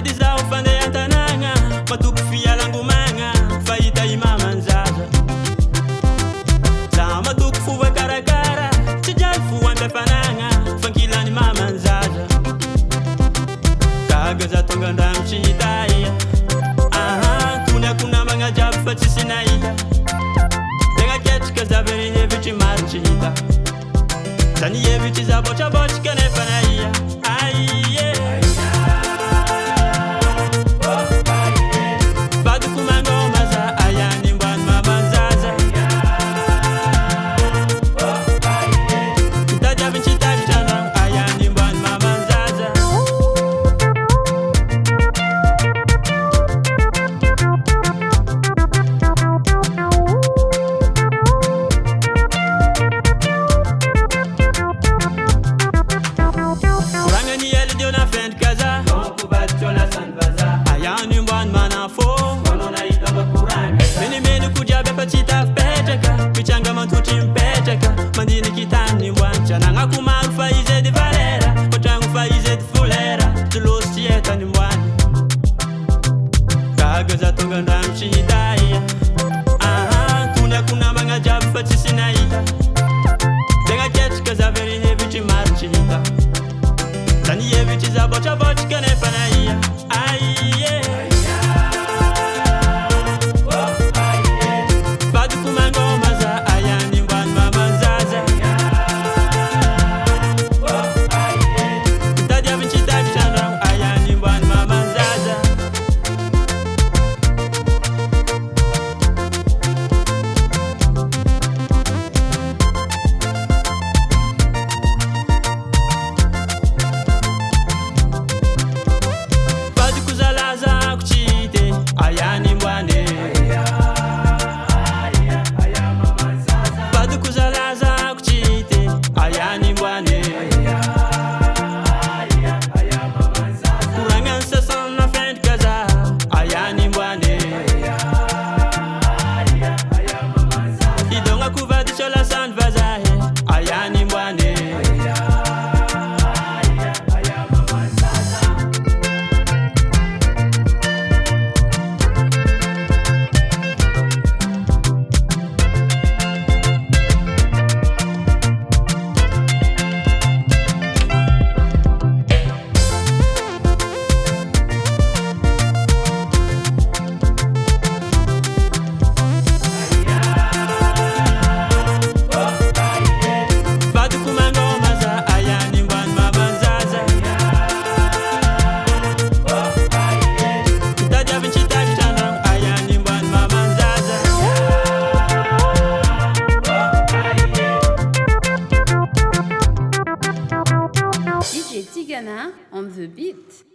Sady zaho fandeha an-tanagna, matoky fialangomagna, fahita i mamanzaza. Zaho matoky fova karakara, tsy jiaby fo am-piafanagna, fankilany mamanzaza. Gaga za tonga andragno tsy hita ia, tonyako namagna jiaby fa tsisy nahita. Tegna ketrika za very hevitry maro tsy hita. Zany hevitry za botrabotrika nefa nahia. Aie vadiko magnoma za ayany mbany mamanzaza. Tadiavy tsy takitra andragno ayany mbany mamanzaza. Kurangany ela deo na fendrika za, ayany mbany manafô. Menimeniko jiaby efa tsy tafipetraka, mitranga mantotry mipetraka, mandiniky tany mbany. Trananako maro fa izy edy valera, otragno fa izy edy folera, tsy losy tsy etany mbany. Gaga za tonga andragno tsy hita ia, tonyako namagna jiaby fa tsisy nahita. Tegna ketrika za very hevitry maro tsy hita. Zany hevitry za botrabotrika nefa nahia. Aie vadiko magnoma za ayany mbany mamanzaza. Tadiavy tsy takitra andragno ayany mbany mamanzaza. Vadiko zalazako tsy hite ayany mbany. Vadiko zalazako tsy hite ayany mbany. Koragnany sasany na fendrika za ayany mbany. Idognako vady tsy lasany vazahe ayany mbany. Vadiko magnoma za ayany mbany mamanzaza. Tadiavy tsy takitra andragno ayany mbany mamanzaza. DJ Tigana on the beat.